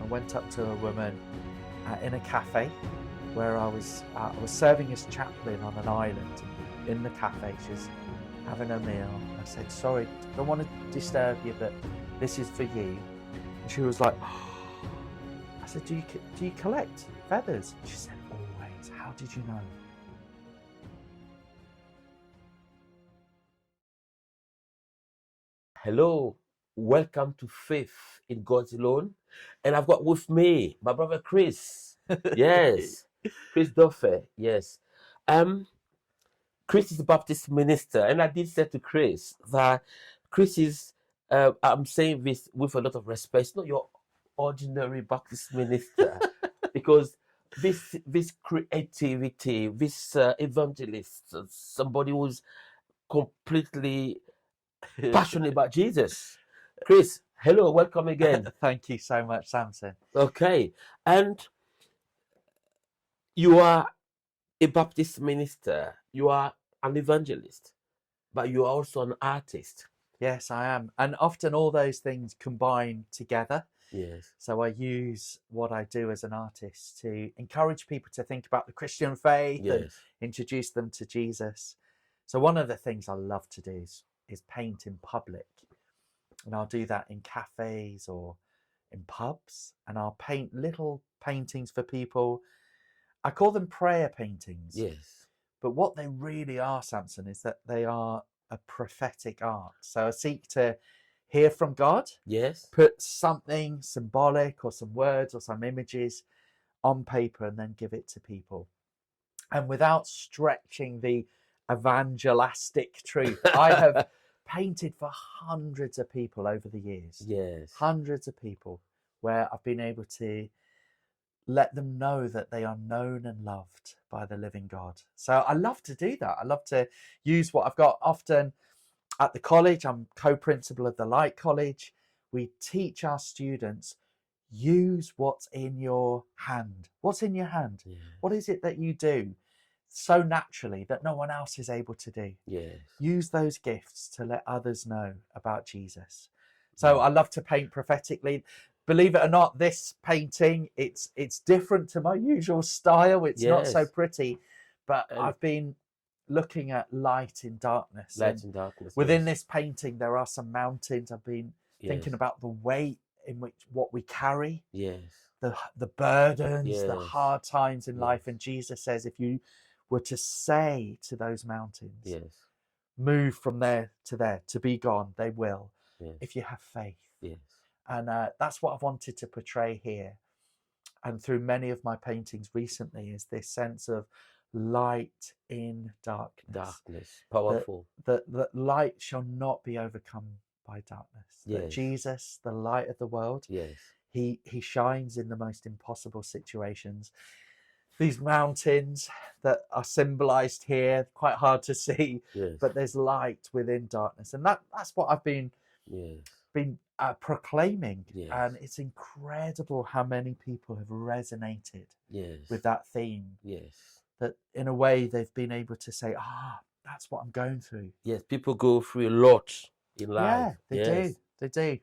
went up to a woman in a cafe where I was serving as chaplain on an island in the cafe. She's having a meal. I said, sorry, don't want to disturb you, but this is for you. And she was like, oh. I said, do you collect feathers? She said, always. How did you know? Hello, welcome to Faith in God's Alone. And I've got with me my brother Chris. Yes, Chris Duffett. Yes. Chris is a Baptist minister, and I did say to Chris that Chris is, I'm saying this with a lot of respect, it's not your ordinary Baptist minister, because this creativity, this evangelist, somebody who's completely passionate about Jesus. Chris, hello, welcome again. Thank you so much, Samson. Okay, and you are a Baptist minister, you are an evangelist, but you are also an artist. Yes, I am. And often all those things combine together. Yes. So I use what I do as an artist to encourage people to think about the Christian faith and Yes. introduce them to Jesus. So one of the things I love to do is paint in public. And I'll do that in cafes or in pubs. And I'll paint little paintings for people. I call them prayer paintings. Yes. But what they really are, Samson, is that they are a prophetic art. So I seek to hear from God. Yes. Put something symbolic or some words or some images on paper and then give it to people. And without stretching the evangelistic truth, I have painted for hundreds of people over the years. Yes. Hundreds of people where I've been able to let them know that they are known and loved by the living God. So I love to do that. I love to use what I've got. Often at the college, I'm co-principal of the Light College. We teach our students, use what's in your hand. What's in your hand? Yeah. What is it that you do so naturally that no one else is able to do? Yes. Use those gifts to let others know about Jesus. So I love to paint prophetically. Believe it or not, this painting, it's different to my usual style. It's not so pretty, but I've been looking at light in darkness. Light in darkness. Within this painting, there are some mountains. I've been thinking Yes. about the weight in which what we carry, Yes. the burdens, the Yes. hard times in Yes. life. And Jesus says, if you were to say to those mountains, Yes. move from there to be gone, they will. Yes. If you have faith. Yes. And that's what I've wanted to portray here. And through many of my paintings recently is this sense of light in darkness. Darkness. Powerful. That light shall not be overcome by darkness. Yes. That Jesus, the light of the world, yes. He shines in the most impossible situations. These mountains that are symbolized here, quite hard to see, yes. but there's light within darkness. And that's what I've been proclaiming. Yes. And it's incredible how many people have resonated yes. with that theme. Yes. That in a way they've been able to say, that's what I'm going through. Yes, people go through a lot in life. Yeah, they do.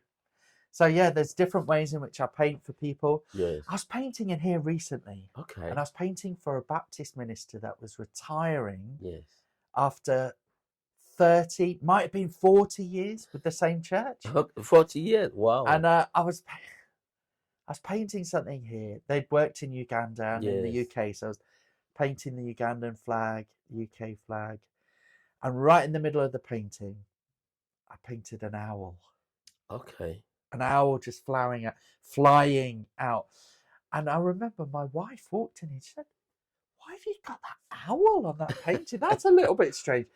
So yeah, there's different ways in which I paint for people. Yes. I was painting in here recently. Okay. And I was painting for a Baptist minister that was retiring. Yes. After 30, might have been 40 years with the same church. 40 years, wow. And I was painting something here. They'd worked in Uganda and in the UK, so I was painting the Ugandan flag, UK flag. And right in the middle of the painting, I painted an owl. Okay. An owl just flying out. And I remember my wife walked in and she said, why have you got that owl on that painting? That's a little bit strange.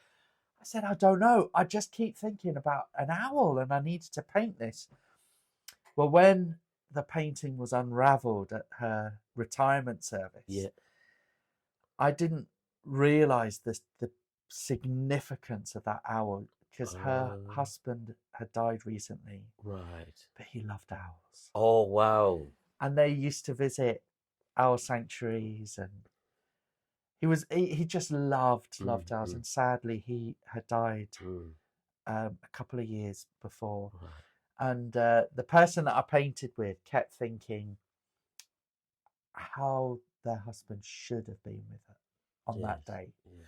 I said, I don't know. I just keep thinking about an owl and I needed to paint this. Well, when the painting was unraveled at her retirement service, I didn't realize the significance of that owl because her husband had died recently. Right. But he loved owls. Oh, wow. And they used to visit owl sanctuaries and he just loved owls. And sadly, he had died a couple of years before. Right. And the person that I painted with kept thinking, how their husband should have been with her on that Yes. day. Yes.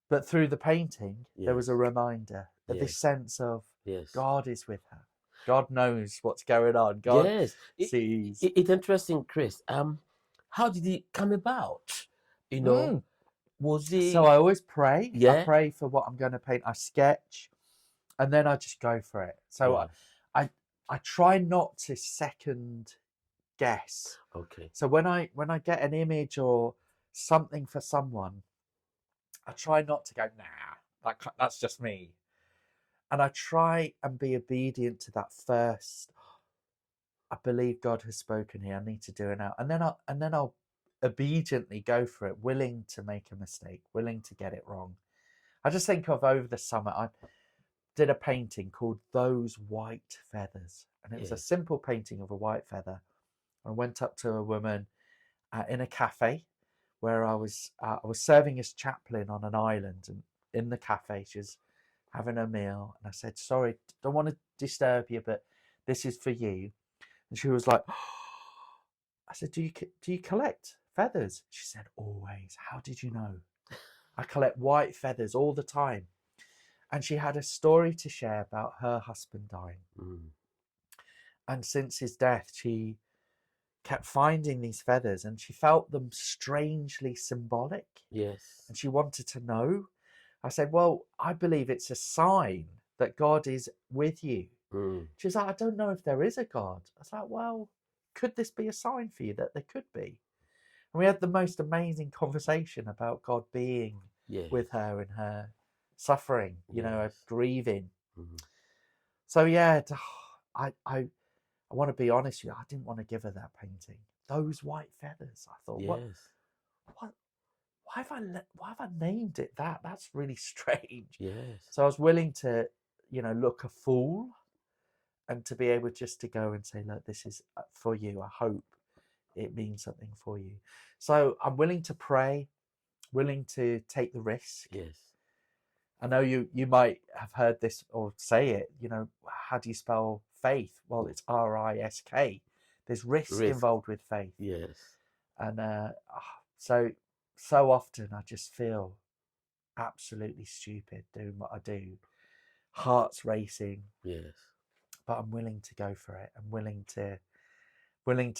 But through the painting, there was Yes. a reminder of this Yes. sense of Yes. God is with her. God knows what's going on. God Yes. sees. It's interesting, Chris. How did it come about? You know, Mm. was So it? I always pray. I Yeah. pray for what I'm going to paint. I sketch, and then I just go for it. So Right. I try not to second guess. Okay. So when I get an image or something for someone, I try not to go, nah, that's just me. And I try and be obedient to that first. I believe God has spoken here. I need to do it now. And then I'll obediently go for it, willing to make a mistake, willing to get it wrong. I just think of over the summer, I did a painting called Those White Feathers. And it was a Yes. simple painting of a white feather. I went up to a woman in a cafe where I was serving as chaplain on an island, and in the cafe she was having a meal, and I said, sorry, don't want to disturb you, but this is for you. And she was like, I said, do you collect feathers? She said, always. How did you know? I collect white feathers all the time. And she had a story to share about her husband dying. Mm. And since his death, she kept finding these feathers and she felt them strangely symbolic. Yes. And she wanted to know. I said, well, I believe it's a sign that God is with you. Mm. She was like, I don't know if there is a God. I was like, well, could this be a sign for you that there could be? And we had the most amazing conversation about God being Yes. with her in her suffering, you know, her Yes. grieving. Mhm. So yeah, I want to be honest with you. I didn't want to give her that painting. Those white feathers. I thought, what? Why have I named it that? That's really strange. Yes. So I was willing to, look a fool, and to be able just to go and say, look, this is for you. I hope it means something for you. So I'm willing to pray, willing to take the risk. Yes. I know you might have heard this or say it, how do you spell faith? Well, it's RISK. There's risk involved with faith. Yes. And so often I just feel absolutely stupid doing what I do. Heart's racing. Yes. But I'm willing to go for it. I'm willing to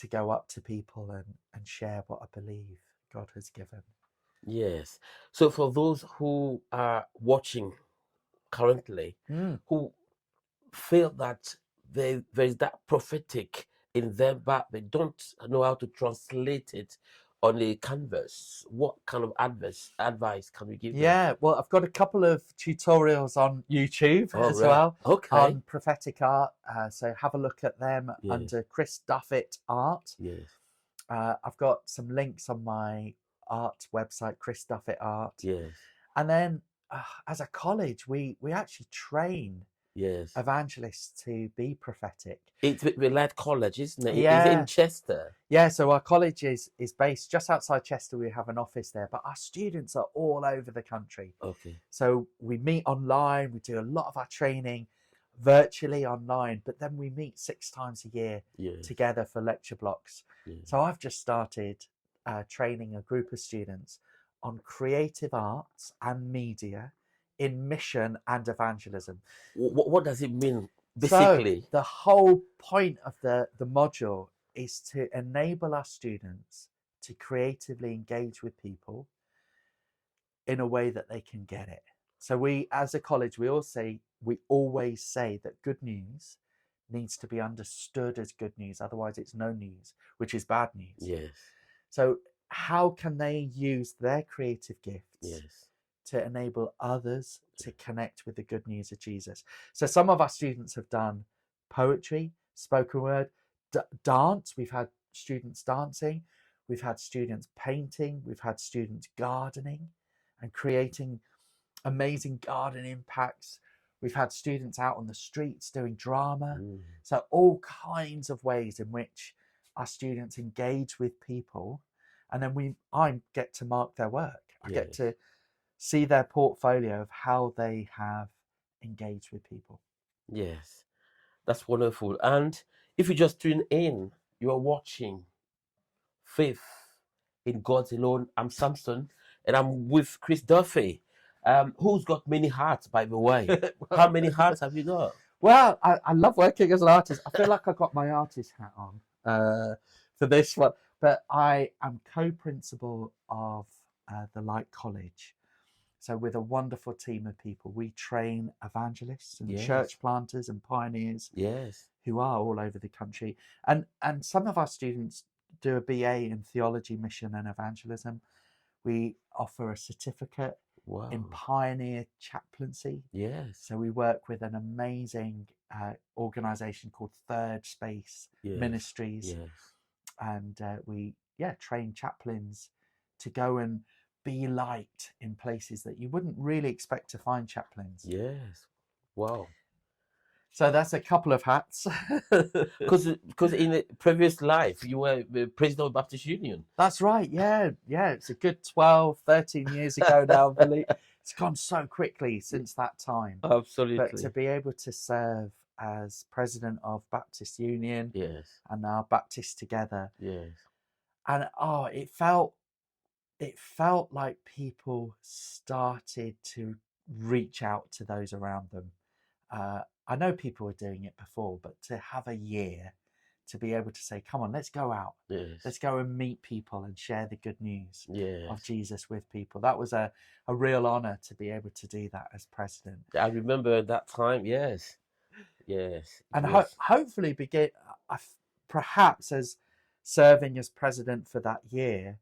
go up to people and share what I believe God has given. Yes. So for those who are watching currently, who feel that there is that prophetic in them, but they don't know how to translate it on a canvas, what kind of advice can we give them? Yeah, well, I've got a couple of tutorials on YouTube as well on prophetic art. So have a look at them under Chris Duffett Art. Yes. I've got some links on my art website, Chris Duffett Art. Yes. And then as a college, we actually train evangelists to be prophetic. It's with Light College, isn't it? Yeah. Is it in Chester? Yeah, so our college is based just outside Chester. We have an office there, but our students are all over the country. Okay. So we meet online. We do a lot of our training virtually online, but then we meet 6 times a year together for lecture blocks. So I've just started training a group of students on creative arts and media in mission and evangelism. What does it mean, basically? So the whole point of the module is to enable our students to creatively engage with people in a way that they can get it. So we, as a college, we always say that good news needs to be understood as good news. Otherwise, it's no news, which is bad news. Yes. So how can they use their creative gifts to enable others to connect with the good news of Jesus? So some of our students have done poetry, spoken word, dance. We've had students dancing. We've had students painting. We've had students gardening and creating amazing garden impacts. We've had students out on the streets doing drama. So all kinds of ways in which our students engage with people. And then I get to mark their work. I get to see their portfolio of how they have engaged with people. Yes, that's wonderful. And if you just tune in, you are watching faith in God alone. I'm Samson, and I'm with Chris Duffett, who's got many hats, by the way. How many hats have you got? Well, I love working as an artist. I feel like I got my artist hat on for this one, but I am co-principal of the Light College. So with a wonderful team of people, we train evangelists and Yes. church planters and pioneers Yes. who are all over the country. And some of our students do a BA in theology, mission and evangelism. We offer a certificate Wow. in pioneer chaplaincy. Yes. So we work with an amazing organization called Third Space Yes. Ministries. Yes. And we train chaplains to go and be light in places that you wouldn't really expect to find chaplains. Yes. Wow. So that's a couple of hats. Because in a previous life, you were the president of Baptist Union. That's right. Yeah. It's a good 12, 13 years ago now, Billy. It's gone so quickly since that time. Absolutely. But to be able to serve as president of Baptist Union, Yes. and now Baptists Together, Yes. and it felt like people started to reach out to those around them. I know people were doing it before, but to have a year to be able to say, come on, let's go out. Yes. Let's go and meet people and share the good news Yes. of Jesus with people. That was a real honor to be able to do that as president. I remember that time. Yes. Yes. And Yes. hopefully perhaps as serving as president for that year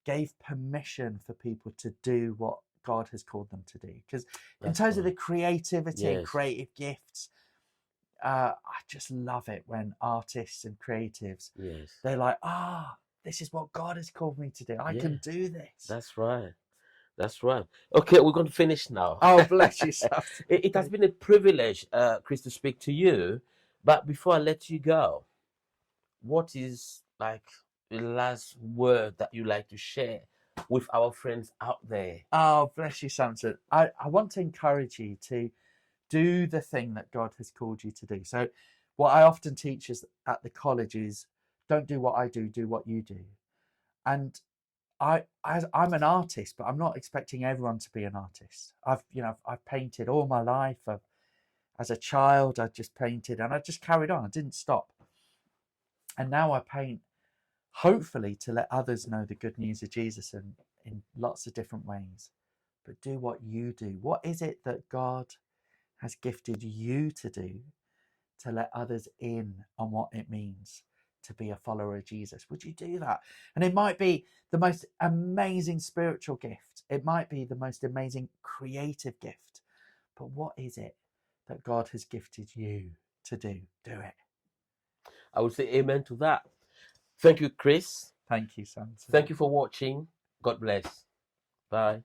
gave permission for people to do what God has called them to do. Because in terms of the creativity and Yes. creative gifts, I just love it when artists and creatives, Yes. they're like, this is what God has called me to do. I can do this. That's right. That's right. Okay, we're going to finish now. Oh, bless you. It has been a privilege, Chris, to speak to you. But before I let you go, what is like the last word that you like to share with our friends out there? Oh, bless you, Samson. I want to encourage you to do the thing that God has called you to do. So what I often teach is at the college is don't do what I do, do what you do. And I'm an artist, but I'm not expecting everyone to be an artist. I've painted all my life. As a child, I just painted and I just carried on. I didn't stop. And now I paint, hopefully, to let others know the good news of Jesus in lots of different ways. But do what you do. What is it that God has gifted you to do to let others in on what it means to be a follower of Jesus? Would you do that? And it might be the most amazing spiritual gift. It might be the most amazing creative gift. But what is it that God has gifted you to do? Do it. I would say amen to that. Thank you, Chris. Thank you, Samson. Thank you for watching. God bless. Bye.